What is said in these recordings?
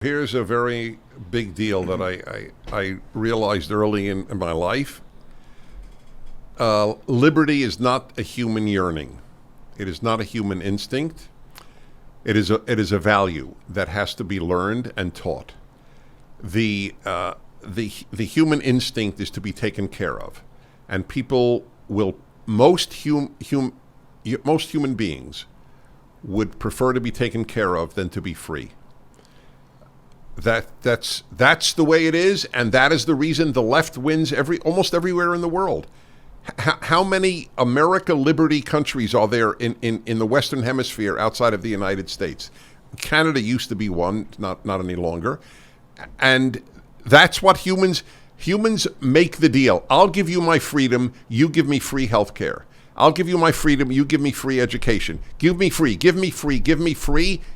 Here's a very big deal that I realized early in my life. Liberty is not a human yearning. It is not a human instinct. It is a value that has to be learned and taught. The human instinct is to be taken care of, and people will most human beings would prefer to be taken care of than to be free. That's the way it is, and that is the reason the left wins almost everywhere in the world. How many America liberty countries are there in the Western Hemisphere outside of the United States? Canada used to be one, not any longer. And that's what humans make the deal. I'll give you my freedom, you give me free health care. I'll give you my freedom, you give me free education. Give me free,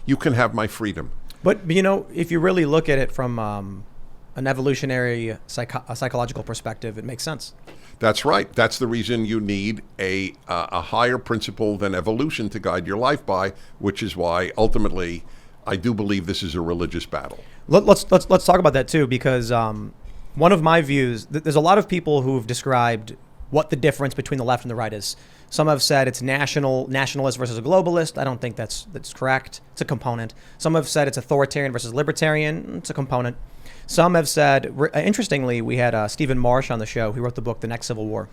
you can have my freedom. But, if you really look at it from an evolutionary psychological perspective, it makes sense. That's right. That's the reason you need a higher principle than evolution to guide your life by, which is why ultimately I do believe this is a religious battle. Let's talk about that too, because one of my views, there's a lot of people who've described what the difference between the left and the right is. Some have said it's nationalist versus a globalist. I don't think that's correct. It's a component. Some have said it's authoritarian versus libertarian. It's a component. Some have said, interestingly, we had Stephen Marsh on the show. He wrote the book, The Next Civil War.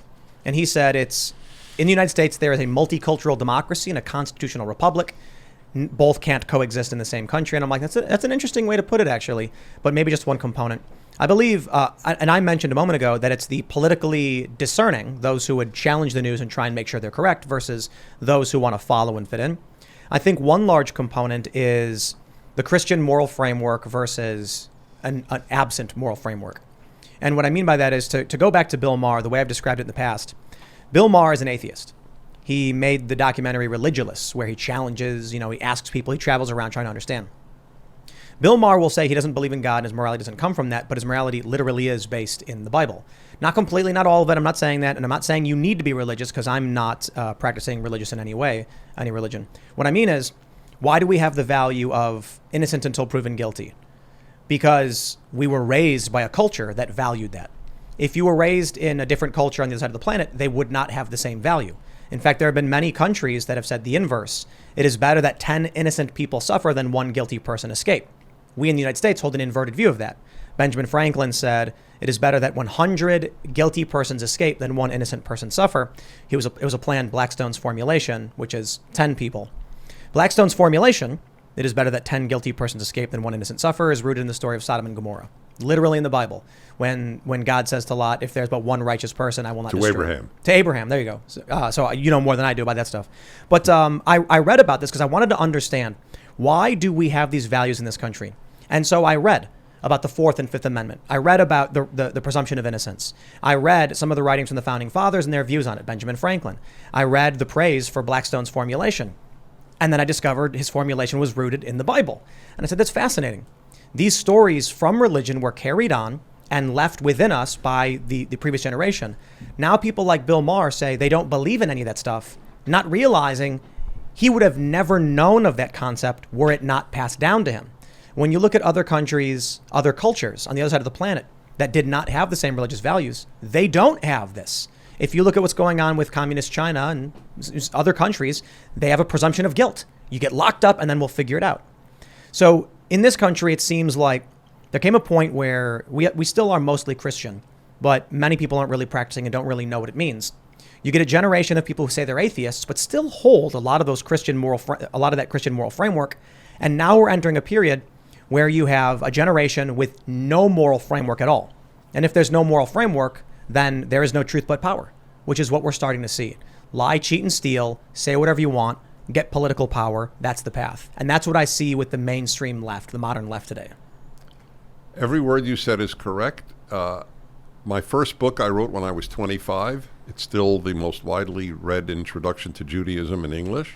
And he said it's, in the United States, there is a multicultural democracy and a constitutional republic. Both can't coexist in the same country. And I'm like, that's an interesting way to put it, actually, but maybe just one component. I believe, and I mentioned a moment ago, that it's the politically discerning, those who would challenge the news and try and make sure they're correct, versus those who want to follow and fit in. I think one large component is the Christian moral framework versus an absent moral framework. And what I mean by that is to go back to Bill Maher, the way I've described it in the past. Bill Maher is an atheist. He made the documentary Religulous, where he challenges, he asks people, he travels around trying to understand. Bill Maher will say he doesn't believe in God and his morality doesn't come from that, but his morality literally is based in the Bible. Not completely, not all of it. I'm not saying that. And I'm not saying you need to be religious, because I'm not practicing religious in any way, any religion. What I mean is, why do we have the value of innocent until proven guilty? Because we were raised by a culture that valued that. If you were raised in a different culture on the other side of the planet, they would not have the same value. In fact, there have been many countries that have said the inverse. It is better that 10 innocent people suffer than one guilty person escape. We in the United States hold an inverted view of that. Benjamin Franklin said, it is better that 100 guilty persons escape than one innocent person suffer. It was a plan, Blackstone's formulation, which is 10 people. Blackstone's formulation, it is better that 10 guilty persons escape than one innocent suffer, is rooted in the story of Sodom and Gomorrah. Literally in the Bible, when God says to Lot, if there's but one righteous person, I will not destroy. To Abraham. To Abraham, there you go. So you know more than I do about that stuff. But I read about this because I wanted to understand, why do we have these values in this country? And so I read about the Fourth and Fifth Amendment. I read about the presumption of innocence. I read some of the writings from the Founding Fathers and their views on it, Benjamin Franklin. I read the praise for Blackstone's formulation. And then I discovered his formulation was rooted in the Bible. And I said, that's fascinating. These stories from religion were carried on and left within us by the previous generation. Now people like Bill Maher say they don't believe in any of that stuff, not realizing he would have never known of that concept were it not passed down to him. When you look at other countries, other cultures on the other side of the planet that did not have the same religious values, they don't have this. If you look at what's going on with communist China and other countries, they have a presumption of guilt. You get locked up and then we'll figure it out. So in this country, it seems like there came a point where we still are mostly Christian, but many people aren't really practicing and don't really know what it means. You get a generation of people who say they're atheists, but still hold a lot of that Christian moral framework. And now we're entering a period where you have a generation with no moral framework at all. And if there's no moral framework, then there is no truth but power, which is what we're starting to see. Lie, cheat, and steal, say whatever you want, get political power. That's the path. And that's what I see with the mainstream left, the modern left today. Every word you said is correct. My first book I wrote when I was 25. It's still the most widely read introduction to Judaism in English.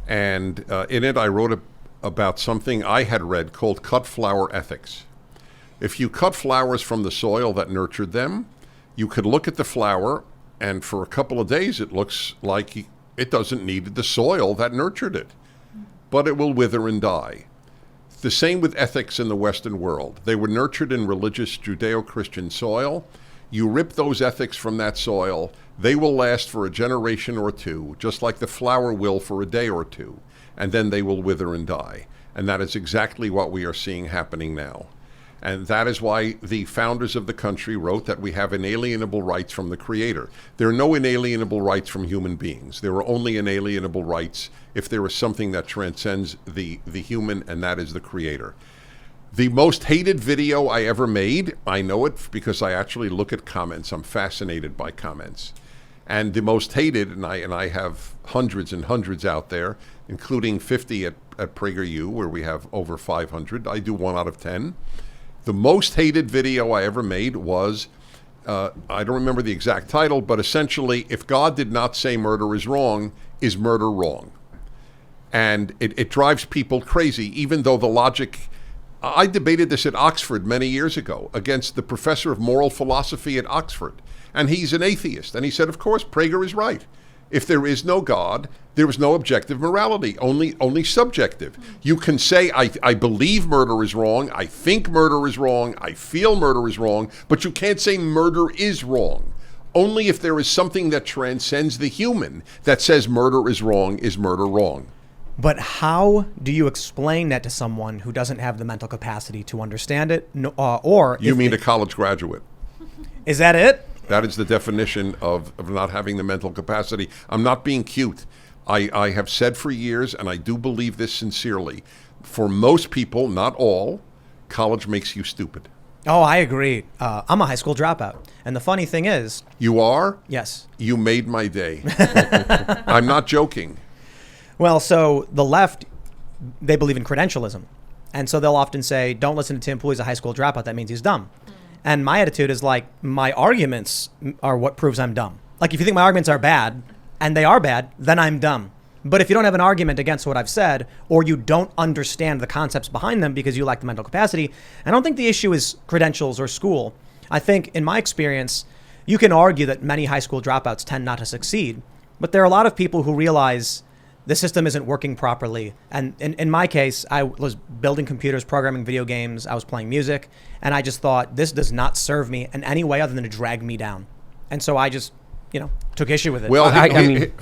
And in it, I wrote about something I had read called cut flower ethics. If you cut flowers from the soil that nurtured them, you could look at the flower, and for a couple of days, it looks like it doesn't need the soil that nurtured it, but it will wither and die. The same with ethics in the Western world. They were nurtured in religious Judeo-Christian soil. You rip those ethics from that soil, they will last for a generation or two, just like the flower will for a day or two, and then they will wither and die. And that is exactly what we are seeing happening now. And that is why the founders of the country wrote that we have inalienable rights from the Creator. There are no inalienable rights from human beings. There are only inalienable rights if there is something that transcends the human, and that is the Creator. The most hated video I ever made, I know it because I actually look at comments. I'm fascinated by comments. And the most hated, and I have hundreds and hundreds out there, including 50 at PragerU, where we have over 500. I do 1 out of 10. The most hated video I ever made was, I don't remember the exact title, but essentially, if God did not say murder is murder wrong? And it drives people crazy, even though the logic... I debated this at Oxford many years ago against the professor of moral philosophy at Oxford. And he's an atheist. And he said, of course, Prager is right. If there is no God, there is no objective morality, only subjective. You can say, I believe murder is wrong, I think murder is wrong, I feel murder is wrong, but you can't say murder is wrong. Only if there is something that transcends the human that says murder is murder wrong. But how do you explain that to someone who doesn't have the mental capacity to understand it? Or you mean a college graduate? Is that it? That is the definition of not having the mental capacity. I'm not being cute. I have said for years, and I do believe this sincerely, for most people, not all, college makes you stupid. Oh, I agree. I'm a high school dropout. And the funny thing is... You are? Yes. You made my day. I'm not joking. Well, so the left, they believe in credentialism. And so they'll often say, don't listen to Tim Pool, he's a high school dropout. That means he's dumb. And my attitude is like, my arguments are what proves I'm dumb. Like, if you think my arguments are bad, and they are bad, then I'm dumb. But if you don't have an argument against what I've said, or you don't understand the concepts behind them because you lack the mental capacity, I don't think the issue is credentials or school. I think, in my experience, you can argue that many high school dropouts tend not to succeed. But there are a lot of people who realize the system isn't working properly. And in my case, I was building computers, programming video games, I was playing music, and I just thought, this does not serve me in any way other than to drag me down. And so I just, took issue with it. Well, I mean,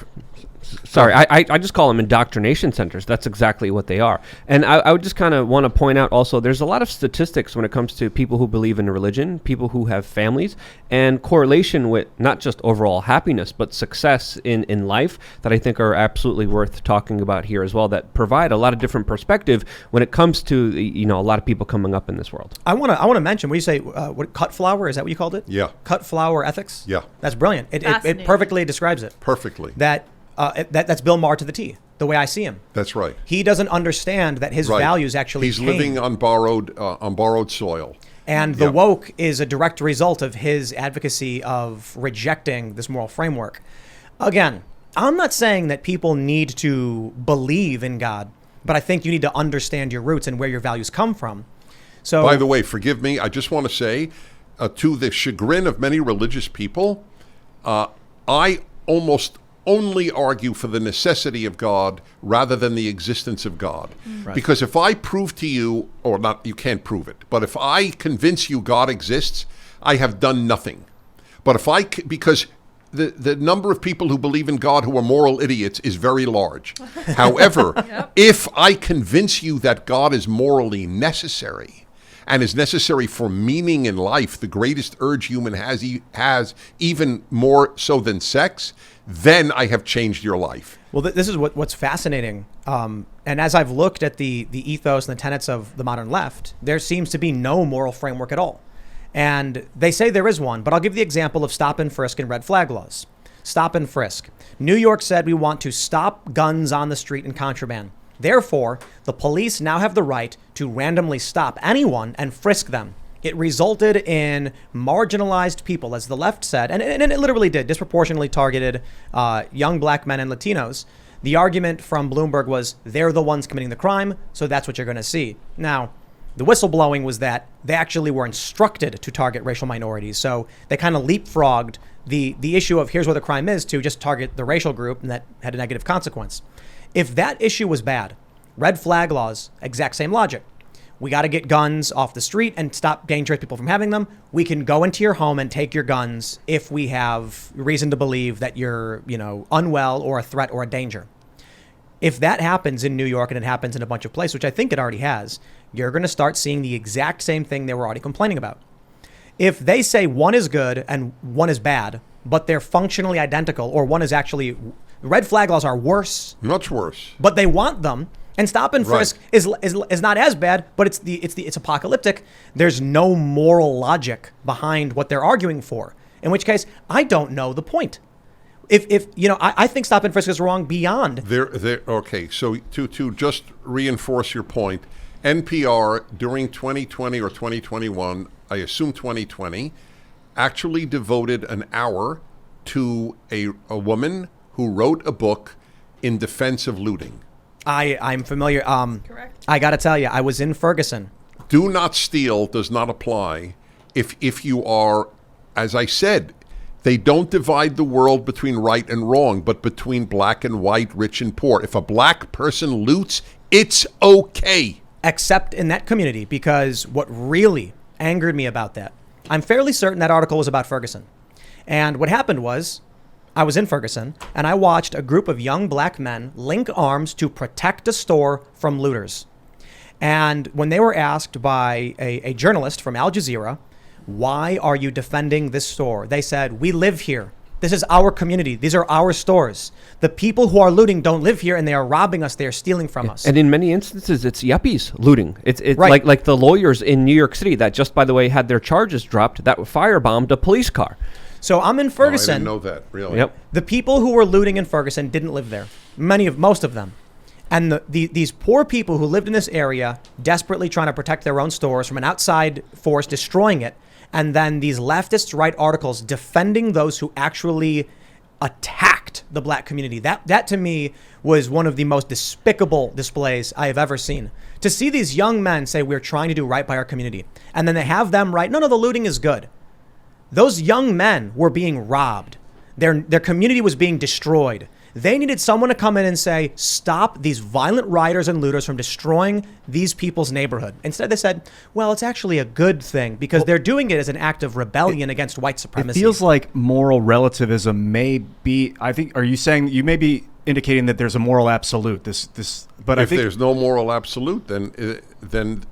sorry, I just call them indoctrination centers. That's exactly what they are. And I would just kind of want to point out also, there's a lot of statistics when it comes to people who believe in religion, people who have families, and correlation with not just overall happiness, but success in life that I think are absolutely worth talking about here as well, that provide a lot of different perspective when it comes to, a lot of people coming up in this world. I want to mention, what do you say, what cut flower, is that what you called it? Yeah. Cut flower ethics? Yeah. That's brilliant. It perfectly describes it. Perfectly. That's Bill Maher to the T, the way I see him. That's right. He doesn't understand that his values actually He's living on borrowed soil. And the woke is a direct result of his advocacy of rejecting this moral framework. Again, I'm not saying that people need to believe in God, but I think you need to understand your roots and where your values come from. So, by the way, forgive me, I just want to say, to the chagrin of many religious people, I almost only argue for the necessity of God rather than the existence of God. Right. Because if I prove to you, or not, you can't prove it, but if I convince you God exists, I have done nothing. But because the number of people who believe in God who are moral idiots is very large. However, if I convince you that God is morally necessary, and is necessary for meaning in life, the greatest urge human has even more so than sex, then I have changed your life. Well, this is what's fascinating. And as I've looked at the ethos and the tenets of the modern left, there seems to be no moral framework at all. And they say there is one, but I'll give the example of stop and frisk and red flag laws. Stop and frisk. New York said we want to stop guns on the street and contraband. Therefore, the police now have the right to randomly stop anyone and frisk them. It resulted in marginalized people, as the left said, and it literally did, disproportionately targeted young black men and Latinos. The argument from Bloomberg was they're the ones committing the crime, so that's what you're going to see. Now, the whistleblowing was that they actually were instructed to target racial minorities, so they kind of leapfrogged the issue of here's where the crime is to just target the racial group, and that had a negative consequence. If that issue was bad, red flag laws, exact same logic. we got to get guns off the street and stop dangerous people from having them. We can go into your home and take your guns if we have reason to believe that you're, unwell or a threat or a danger. If that happens in New York and it happens in a bunch of places, which I think it already has, you're going to start seeing the exact same thing they were already complaining about. If they say one is good and one is bad, but they're functionally identical, or one is actually, red flag laws are worse. Much worse. But they want them. And stop and frisk is not as bad, but it's apocalyptic. There's no moral logic behind what they're arguing for. In which case, I don't know the point. I think stop and frisk is wrong beyond. Okay, so to just reinforce your point, NPR during 2020 or 2021, I assume 2020, actually devoted an hour to a woman who wrote a book in defense of looting. I'm familiar. Correct. I got to tell you, I was in Ferguson. Do not steal does not apply if you are, as I said, they don't divide the world between right and wrong, but between black and white, rich and poor. If a black person loots, it's okay. Except in that community, because what really angered me about that, I'm fairly certain that article was about Ferguson. And what happened was, I was in Ferguson, and I watched a group of young black men link arms to protect a store from looters. And when they were asked by a journalist from Al Jazeera, why are you defending this store? They said, we live here. This is our community. These are our stores. The people who are looting don't live here, and they are robbing us. They are stealing from us. And in many instances, it's yuppies looting. It's right. like the lawyers in New York City that just, by the way, had their charges dropped that firebombed a police car. So I'm in Ferguson. I didn't know that, really. Yep. The people who were looting in Ferguson didn't live there. Most of them. And these poor people who lived in this area, desperately trying to protect their own stores from an outside force destroying it. And then these leftists write articles defending those who actually attacked the black community. That to me was one of the most despicable displays I have ever seen. To see these young men say we're trying to do right by our community, and then they have them write, no, the looting is good. Those young men were being robbed. Their community was being destroyed. They needed someone to come in and say, stop these violent rioters and looters from destroying these people's neighborhood. Instead, they said, well, it's actually a good thing because they're doing it as an act of rebellion against white supremacy. It feels like moral relativism may be, I think, are you saying you may be indicating that there's a moral absolute? But if there's no moral absolute, then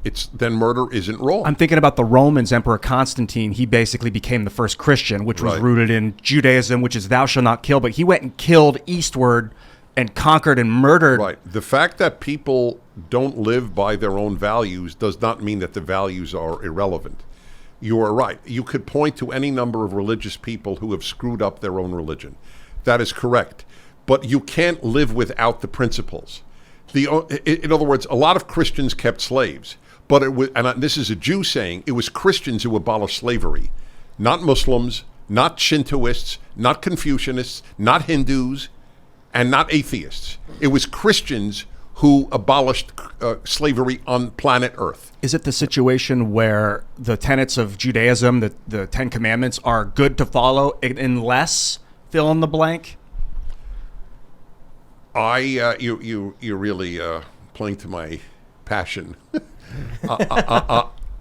murder isn't wrong. I'm thinking about the Romans, Emperor Constantine. He basically became the first Christian, which was rooted in Judaism, which is thou shalt not kill. But he went and killed eastward and conquered and murdered. Right. The fact that people don't live by their own values does not mean that the values are irrelevant. You are right. You could point to any number of religious people who have screwed up their own religion. That is correct. But you can't live without the principles. In other words, a lot of Christians kept slaves, but it was, and this is a Jew saying, it was Christians who abolished slavery, not Muslims, not Shintoists, not Confucianists, not Hindus, and not atheists. It was Christians who abolished slavery on planet Earth. Is it the situation where the tenets of Judaism, the Ten Commandments, are good to follow unless fill in the blank? You're really playing to my passion.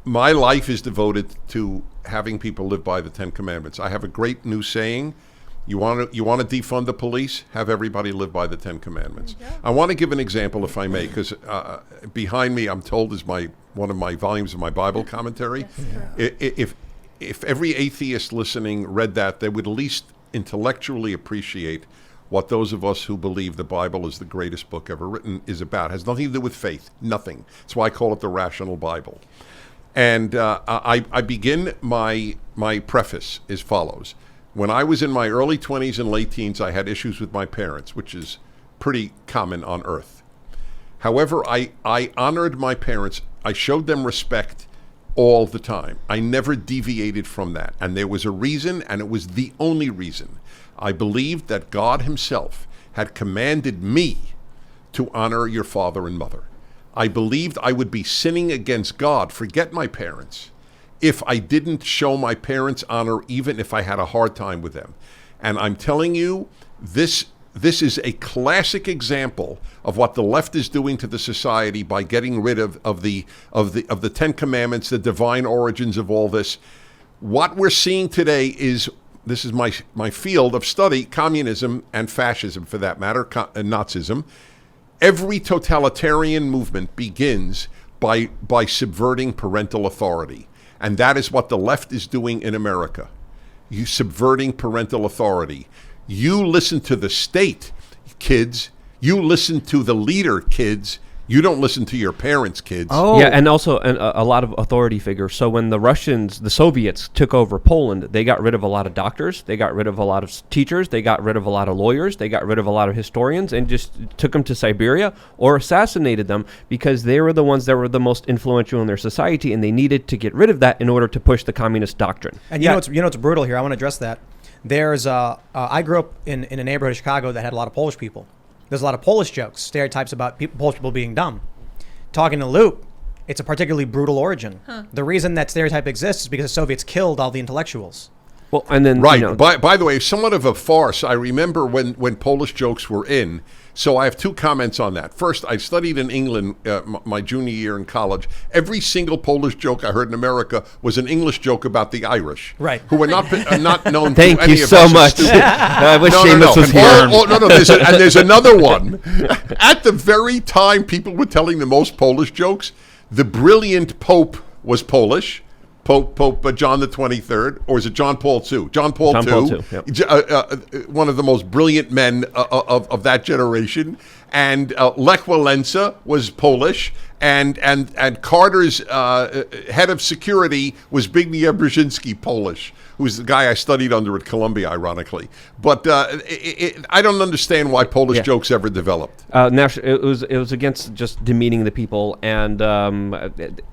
My life is devoted to having people live by the Ten Commandments. I have a great new saying: you want to defund the police? Have everybody live by the Ten Commandments. I want to give an example, if I may, because behind me, I'm told, is one of my volumes of my Bible commentary. Yes. If every atheist listening read that, they would at least intellectually appreciate what those of us who believe the Bible is the greatest book ever written is about. It has nothing to do with faith, nothing. That's why I call it the Rational Bible. And I begin my preface as follows. When I was in my early 20s and late teens, I had issues with my parents, which is pretty common on earth. However, I honored my parents. I showed them respect all the time. I never deviated from that. And there was a reason, and it was the only reason. I believed that God himself had commanded me to honor your father and mother. I believed I would be sinning against God, forget my parents, if I didn't show my parents honor, even if I had a hard time with them. And I'm telling you, this this is a classic example of what the left is doing to the society by getting rid of the Ten Commandments, the divine origins of all this. What we're seeing today is, this is my field of study, communism and fascism, for that matter, and Nazism. Every totalitarian movement begins by subverting parental authority. And that is what the left is doing in America. You subverting parental authority. You listen to the state, kids. You listen to the leader, kids. You don't listen to your parents, kids. Oh. Yeah, and also a lot of authority figures. So when the Russians, the Soviets, took over Poland, they got rid of a lot of doctors, they got rid of a lot of teachers, they got rid of a lot of lawyers, they got rid of a lot of historians, and just took them to Siberia or assassinated them because they were the ones that were the most influential in their society, and they needed to get rid of that in order to push the communist doctrine. And you know what's brutal here? I want to address that. There's I grew up in a neighborhood of Chicago that had a lot of Polish people. There's a lot of Polish jokes, stereotypes about Polish people being dumb. Talking to Luke, it's a particularly brutal origin. The reason that stereotype exists is because the Soviets killed all the intellectuals. Well, and then right. By the way, somewhat of a farce. I remember when Polish jokes were in. So I have two comments on that. First, I studied in England my junior year in college. Every single Polish joke I heard in America was an English joke about the Irish, right? Who were not known. Thank to any you of so us much. I wish Seamus was here. No. There's another one. At the very time people were telling the most Polish jokes, the brilliant Pope was Polish. Pope John the 23rd, or is it John Paul II? John Paul II, yep. One of the most brilliant men of that generation. And Lech Walesa was Polish, and Carter's head of security was Zbigniew Brzezinski, Polish, who's the guy I studied under at Columbia, ironically. But I don't understand why Polish jokes ever developed. It was against just demeaning the people, and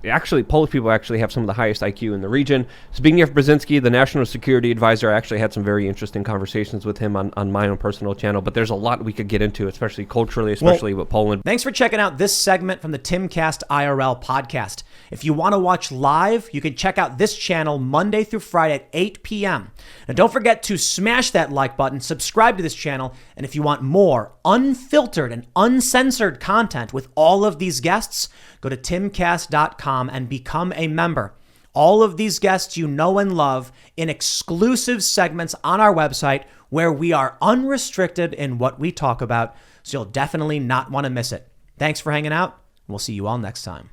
actually, Polish people actually have some of the highest IQ in the region. Zbigniew Brzezinski, the national security advisor, I actually had some very interesting conversations with him on my own personal channel. But there's a lot we could get into, especially culturally, especially with Poland. Thanks for checking out this segment from the Timcast IRL podcast. If you want to watch live, you can check out this channel Monday through Friday at 8 p.m. Now, don't forget to smash that like button, subscribe to this channel, and if you want more unfiltered and uncensored content with all of these guests, go to timcast.com and become a member. All of these guests you know and love in exclusive segments on our website where we are unrestricted in what we talk about, so you'll definitely not want to miss it. Thanks for hanging out. We'll see you all next time.